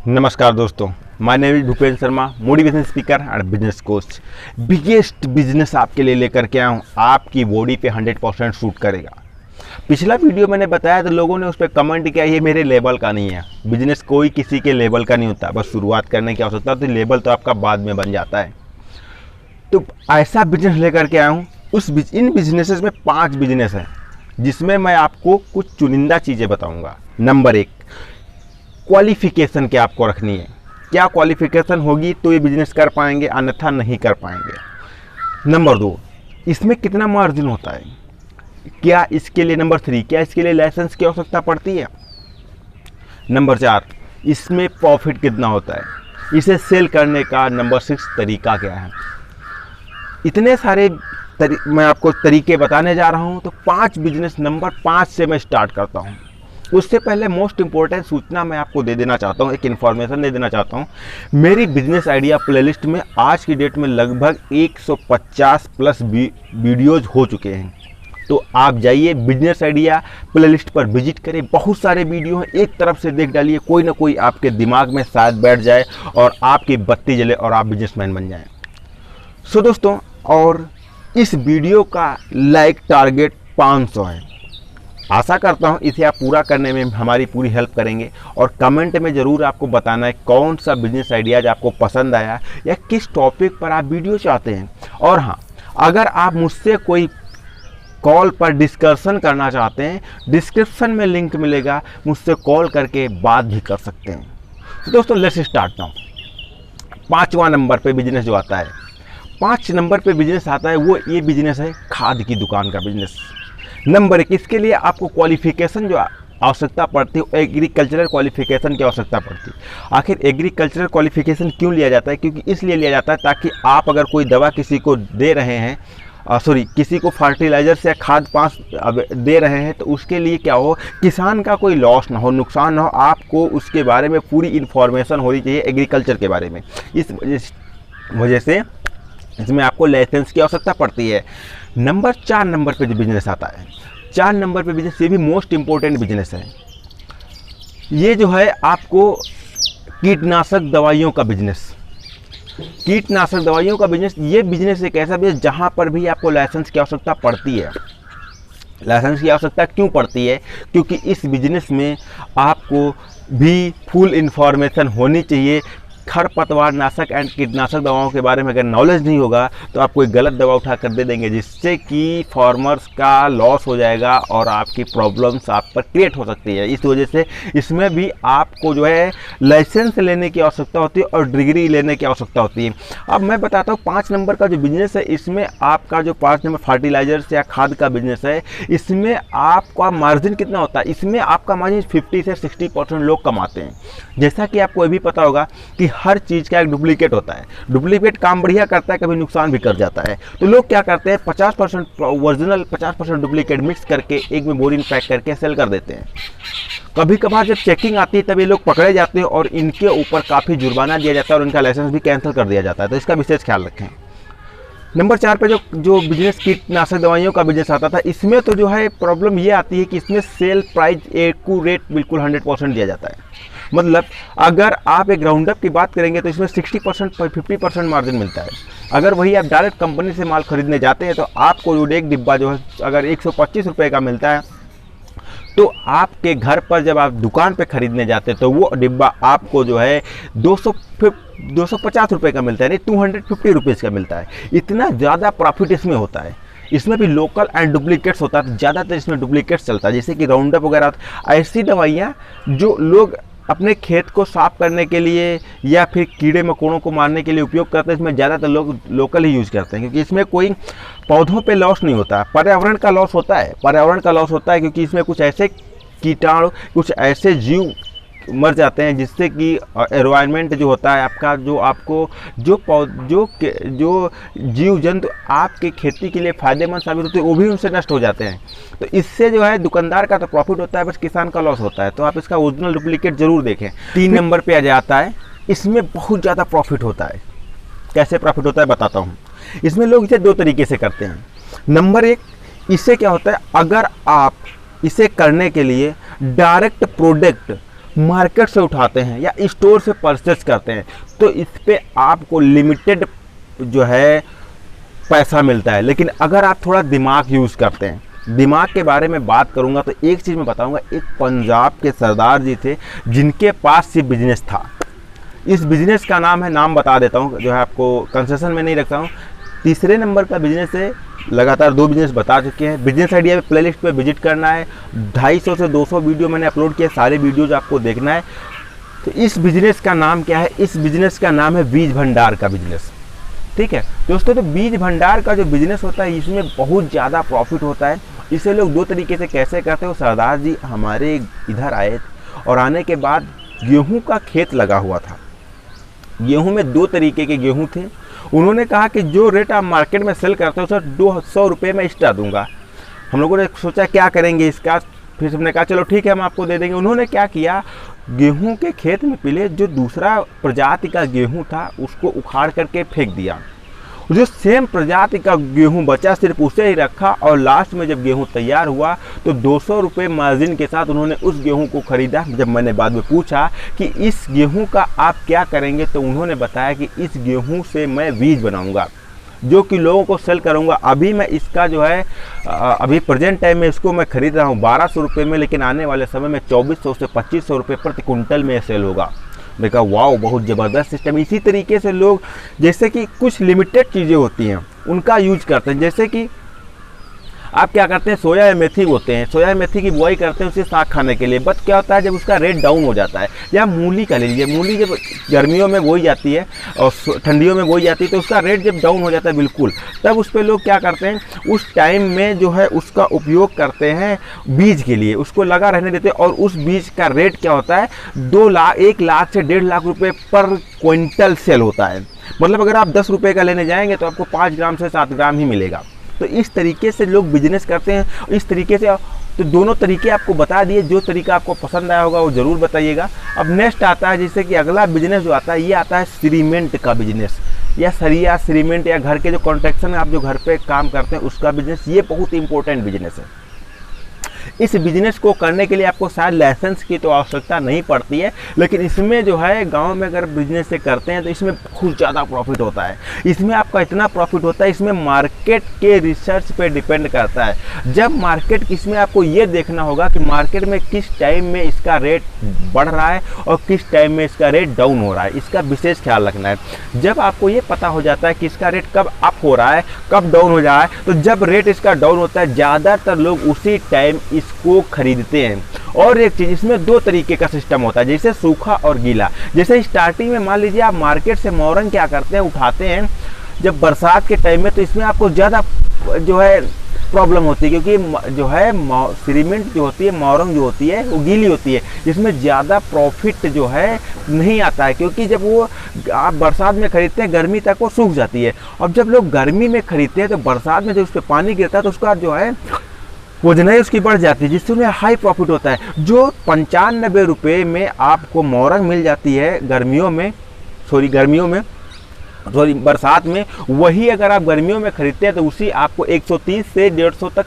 नमस्कार दोस्तों, my name is Bhupendra Sharma, motivation speaker and business coach. Biggest business आपके लिए लेकर के आया हूँ, आपकी बॉडी पे 100% सूट करेगा। पिछला वीडियो मैंने बताया तो लोगों ने उस पर कमेंट किया ये मेरे लेवल का नहीं है। बिजनेस कोई किसी के लेवल का नहीं होता, बस शुरुआत करने की आवश्यकता होती है। लेवल तो आपका बाद में बन जाता है। तो ऐसा बिजनेस लेकर के आया हूँ। इन बिजनेसेस में 5 बिजनेस हैं जिसमें मैं आपको कुछ चुनिंदा चीज़ें बताऊँगा। नंबर 1, क्वालिफिकेशन क्या आपको रखनी है। क्या क्वालिफिकेशन होगी तो ये बिजनेस कर पाएंगे, अन्यथा नहीं कर पाएंगे। नंबर 2, इसमें कितना मार्जिन होता है। क्या इसके लिए नंबर 3, क्या इसके लिए लाइसेंस की आवश्यकता पड़ती है। नंबर 4, इसमें प्रॉफिट कितना होता है। इसे सेल करने का नंबर 6 तरीका क्या है। इतने सारे मैं आपको तरीके बताने जा रहा हूँ। तो 5 बिजनेस, नंबर 5 से मैं स्टार्ट करता हूँ। उससे पहले मोस्ट इंपॉर्टेंट सूचना मैं आपको दे देना चाहता हूँ, एक इन्फॉर्मेशन दे देना चाहता हूँ। मेरी बिजनेस आइडिया प्लेलिस्ट में आज की डेट में लगभग 150 प्लस वीडियोज हो चुके हैं। तो आप जाइए बिजनेस आइडिया प्लेलिस्ट पर विजिट करें। बहुत सारे वीडियो हैं, एक तरफ से देख डालिए, कोई ना कोई आपके दिमाग में शायद बैठ जाए और आपकी बत्ती जले और आप बिजनेसमैन बन जाएं। सो दोस्तों, और इस वीडियो का लाइक टारगेट 500 है। आशा करता हूं इसे आप पूरा करने में हमारी पूरी हेल्प करेंगे। और कमेंट में ज़रूर आपको बताना है कौन सा बिजनेस आइडियाज आपको पसंद आया या किस टॉपिक पर आप वीडियो चाहते हैं। और हाँ, अगर आप मुझसे कोई कॉल पर डिस्कशन करना चाहते हैं, डिस्क्रिप्शन में लिंक मिलेगा, मुझसे कॉल करके बात भी कर सकते हैं। तो दोस्तों, लेट्स स्टार्ट नाउ। 5वां नंबर पे बिजनेस जो आता है, 5 नंबर पे बिजनेस आता है, वो ये बिजनेस है खाद की दुकान का बिजनेस। नंबर 1, इसके लिए आपको क्वालिफिकेशन जो आवश्यकता पड़ती है, एग्रीकल्चरल क्वालिफिकेशन की आवश्यकता पड़ती है। आखिर एग्रीकल्चरल क्वालिफिकेशन क्यों लिया जाता है? क्योंकि इसलिए लिया जाता है ताकि आप अगर कोई दवा किसी को दे रहे हैं, किसी को फर्टिलाइजर से खाद पास दे रहे हैं, तो उसके लिए क्या हो, किसान का कोई लॉस ना हो, नुकसान ना हो। आपको उसके बारे में पूरी इन्फॉर्मेशन होनी चाहिए एग्रीकल्चर के बारे में। इस वजह से इसमें आपको लाइसेंस की आवश्यकता पड़ती है। नंबर 4 नंबर पे जो बिजनेस आता है, 4 नंबर पे बिजनेस, ये भी मोस्ट इम्पोर्टेंट बिजनेस है। ये जो है आपको कीटनाशक दवाइयों का बिजनेस। कीटनाशक दवाइयों का बिजनेस, ये बिजनेस एक ऐसा बिजनेस जहाँ पर भी आपको लाइसेंस की आवश्यकता पड़ती है। लाइसेंस की आवश्यकता क्यों पड़ती है? क्योंकि इस बिजनेस में आपको भी फुल इन्फॉर्मेशन होनी चाहिए। खरपतवार नाशक एंड कीटनाशक दवाओं के बारे में अगर नॉलेज नहीं होगा तो आप कोई गलत दवा उठा कर दे देंगे, जिससे कि फार्मर्स का लॉस हो जाएगा और आपकी प्रॉब्लम्स आप पर क्रिएट हो सकती है। इस वजह से इसमें भी आपको जो है लाइसेंस लेने की आवश्यकता होती है और डिग्री लेने की आवश्यकता होती है। अब मैं बताता हूँ 5 नंबर का जो बिजनेस है, इसमें आपका जो 5 नंबर फर्टिलाइजर्स या खाद का बिजनेस है, इसमें आपका मार्जिन कितना होता है? इसमें आपका मार्जिन 50 से 60% लोग कमाते हैं। जैसा कि आपको ये भी पता होगा कि हर चीज़ का एक डुप्लीकेट होता है। डुप्लीकेट काम बढ़िया करता है, कभी नुकसान भी कर जाता है। तो लोग क्या करते हैं, 50% ओरिजिनल 50% डुप्लीकेट मिक्स करके एक में बोरी में पैक करके सेल कर देते हैं। कभी कभार जब चेकिंग आती है तब ये लोग पकड़े जाते हैं और इनके ऊपर काफ़ी जुर्माना दिया जाता है और इनका लाइसेंस भी कैंसिल कर दिया जाता है। तो इसका विशेष ख्याल रखें। नंबर 4 पे जो बिजनेस कीटनाशक दवाइयों का बिजनेस आता था, इसमें तो जो है प्रॉब्लम ये आती है कि इसमें सेल प्राइस एक्यूरेट बिल्कुल 100% दिया जाता है। मतलब अगर आप एक राउंड अप की बात करेंगे तो इसमें 60% 50% मार्जिन मिलता है। अगर वही आप डायरेक्ट कंपनी से माल खरीदने जाते हैं तो आपको जो एक डिब्बा जो है अगर 125 रुपये का मिलता है, तो आपके घर पर जब आप दुकान पे खरीदने जाते हैं तो वो डिब्बा आपको जो है 250 रुपये का मिलता है, नहीं 250 रुपीज़ का मिलता है। इतना ज़्यादा प्रॉफिट इसमें होता है। इसमें भी लोकल एंड डुप्लीकेट्स होता है, ज़्यादातर इसमें डुप्लीकेट्स चलता है। जैसे कि राउंड अप वगैरह, ऐसी दवाइयाँ जो लोग अपने खेत को साफ करने के लिए या फिर कीड़े मकोड़ों को मारने के लिए उपयोग करते हैं, इसमें ज़्यादातर लोग लोकल ही यूज़ करते हैं। क्योंकि इसमें कोई पौधों पे लॉस नहीं होता, पर्यावरण का लॉस होता है। पर्यावरण का लॉस होता है क्योंकि इसमें कुछ ऐसे कीटाणु, कुछ ऐसे जीव मर जाते हैं जिससे कि एनवायरनमेंट जो होता है आपका, जो आपको जो जीव जंतु आपके खेती के लिए फ़ायदेमंद साबित होते हैं, वो भी उनसे नष्ट हो जाते हैं। तो इससे जो है दुकानदार का तो प्रॉफिट होता है, बस किसान का लॉस होता है। तो आप इसका ओरिजिनल डुप्लीकेट ज़रूर देखें। 3 नंबर पे आ जाता है, इसमें बहुत ज़्यादा प्रॉफिट होता है। कैसे प्रॉफिट होता है बताता हूँ। इसमें लोग इसे 2 तरीके से करते हैं। नंबर 1, इससे क्या होता है, अगर आप इसे करने के लिए डायरेक्ट प्रोडक्ट मार्केट से उठाते हैं या स्टोर से परचेस करते हैं तो इस पे आपको लिमिटेड जो है पैसा मिलता है। लेकिन अगर आप थोड़ा दिमाग यूज़ करते हैं, दिमाग के बारे में बात करूंगा तो एक चीज़ मैं बताऊंगा, एक पंजाब के सरदार जी थे जिनके पास ये बिजनेस था। इस बिजनेस का नाम है, नाम बता देता हूँ, जो है आपको कंसेशन में नहीं रखता हूँ। तीसरे नंबर का बिजनेस है, लगातार 2 बिजनेस बता चुके हैं। बिजनेस आइडिया पे प्लेलिस्ट पे विजिट करना है, 250 से 200 वीडियो मैंने अपलोड किए, सारे वीडियोज आपको देखना है। तो इस बिजनेस का नाम क्या है? इस बिजनेस का नाम है बीज भंडार का बिजनेस। ठीक है दोस्तों, तो बीज भंडार का जो बिजनेस होता है इसमें बहुत ज़्यादा प्रॉफिट होता है। इसे लोग 2 तरीके से कैसे करते हो। सरदार जी हमारे इधर आए और आने के बाद गेहूं का खेत लगा हुआ था। गेहूं में 2 तरीके के गेहूं थे। उन्होंने कहा कि जो रेट आप मार्केट में सेल करते हो सर 200 रुपये में एक्स्ट्रा दूंगा। हम लोगों ने सोचा क्या करेंगे इसका, फिर हमने कहा चलो ठीक है हम आपको दे देंगे। उन्होंने क्या किया, गेहूं के खेत में पहले जो दूसरा प्रजाति का गेहूं था उसको उखाड़ करके फेंक दिया। जो सेम प्रजाति का गेहूं बचा सिर्फ उसे ही रखा और लास्ट में जब गेहूं तैयार हुआ तो 200 रुपये मार्जिन के साथ उन्होंने उस गेहूं को खरीदा। जब मैंने बाद में पूछा कि इस गेहूं का आप क्या करेंगे तो उन्होंने बताया कि इस गेहूं से मैं बीज बनाऊंगा जो कि लोगों को सेल करूंगा। अभी मैं इसका जो है अभी प्रेजेंट टाइम में इसको मैं खरीद रहा हूँ 1200 रुपये में, लेकिन आने वाले समय में 2400 से 2500 रुपये प्रति कुंटल में सेल होगा। मैं कहा वाओ बहुत ज़बरदस्त सिस्टम। इसी तरीके से लोग जैसे कि कुछ लिमिटेड चीज़ें होती हैं उनका यूज करते हैं। जैसे कि आप क्या करते हैं, सोया या मेथी बोते हैं, सोया या मेथी की बुआई करते हैं उसे साग खाने के लिए। बट क्या होता है जब उसका रेट डाउन हो जाता है, या मूली का ले लीजिए, मूली जब गर्मियों में बोई जाती है और ठंडियों में बोई जाती है तो उसका रेट जब डाउन हो जाता है बिल्कुल, तब उस पर लोग क्या करते हैं उस टाइम में जो है उसका उपयोग करते हैं बीज के लिए, उसको लगा रहने देते हैं। और उस बीज का रेट क्या होता है 1 लाख से 1.5 लाख रुपये पर क्विंटल सेल होता है। मतलब अगर आप 10 रुपये का लेने जाएंगे तो आपको 5 ग्राम से 7 ग्राम ही मिलेगा। तो इस तरीके से लोग बिजनेस करते हैं। इस तरीके से तो दोनों तरीके आपको बता दिए, जो तरीका आपको पसंद आया होगा वो ज़रूर बताइएगा। अब नेक्स्ट आता है जैसे कि अगला बिजनेस जो आता है ये आता है सीमेंट का बिजनेस, या सरिया सीमेंट, या घर के जो कॉन्स्ट्रक्शन आप जो घर पे काम करते हैं उसका बिजनेस। ये बहुत इंपॉर्टेंट बिजनेस है। इस बिजनेस को करने के लिए आपको शायद लाइसेंस की तो आवश्यकता नहीं पड़ती है, लेकिन इसमें जो है गांव में अगर बिजनेस से करते हैं तो इसमें बहुत ज़्यादा प्रॉफिट होता है। इसमें आपका इतना प्रॉफिट होता है, इसमें मार्केट के रिसर्च पे डिपेंड करता है। जब मार्केट, इसमें आपको ये देखना होगा कि मार्केट में किस टाइम में इसका रेट बढ़ रहा है और किस टाइम में इसका रेट डाउन हो रहा है, इसका विशेष ख्याल रखना है। जब आपको ये पता हो जाता है कि इसका रेट कब अप हो रहा है कब डाउन हो रहा है, तो जब रेट इसका डाउन होता है ज़्यादातर लोग उसी टाइम इसको खरीदते हैं। और एक चीज, इसमें 2 तरीके का सिस्टम होता है, जैसे सूखा और गीला। जैसे स्टार्टिंग में मान लीजिए आप मार्केट से मोरंग क्या करते हैं, उठाते हैं जब बरसात के टाइम में, तो इसमें आपको ज़्यादा जो है प्रॉब्लम होती है, क्योंकि जो है सीमेंट जो होती है, मोरंग जो होती है वो गीली होती है, जिसमें ज़्यादा प्रॉफिट जो है नहीं आता है, क्योंकि जब वो आप बरसात में खरीदते हैं गर्मी तक वो सूख जाती है। अब जब लोग गर्मी में खरीदते हैं तो बरसात में जब उस पर पानी गिरता है तो उसका जो है वजनाई उसकी बढ़ जाती है, जिससे उन्हें हाई प्रॉफिट होता है। जो 95 रुपये में आपको मोरंग मिल जाती है बरसात में, वही अगर आप गर्मियों में खरीदते हैं तो उसी आपको 130 से 150 तक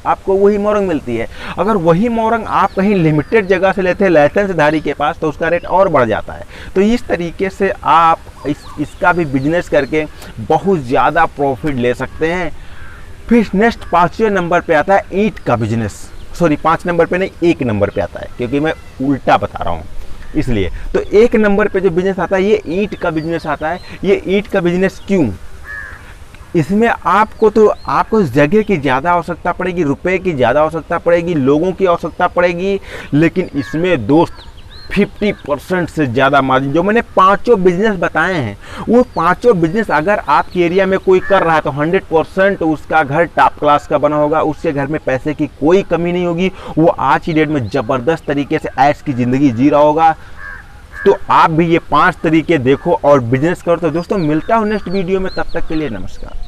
आपको वही मोरंग मिलती है। अगर वही मोरंग आप कहीं लिमिटेड जगह से लेते हैं लाइसेंसधारी के पास तो उसका रेट और बढ़ जाता है। तो इस तरीके से आप इसका भी बिजनेस करके बहुत ज़्यादा प्रॉफिट ले सकते हैं। फिर नेक्स्ट 5वें नंबर पे आता है ईंट का बिजनेस। 5 नंबर पे नहीं, 1 नंबर पे आता है, क्योंकि मैं उल्टा बता रहा हूँ इसलिए। तो 1 नंबर पे जो बिजनेस आता है ये ईंट का बिजनेस आता है। ये ईंट का बिजनेस क्यों? इसमें आपको जगह की ज़्यादा आवश्यकता पड़ेगी, रुपए की ज़्यादा आवश्यकता पड़ेगी, लोगों की आवश्यकता पड़ेगी, लेकिन इसमें दोस्त 50% से ज़्यादा मार्जिन। जो मैंने 5 बिजनेस बताए हैं वो 5 बिजनेस अगर आपके एरिया में कोई कर रहा है तो 100% उसका घर टॉप क्लास का बना होगा, उसके घर में पैसे की कोई कमी नहीं होगी, वो आज की डेट में ज़बरदस्त तरीके से ऐश की ज़िंदगी जी रहा होगा। तो आप भी ये 5 तरीके देखो और बिजनेस करो। तो दोस्तों मिलता हूँ नेक्स्ट वीडियो में, तब तक के लिए नमस्कार।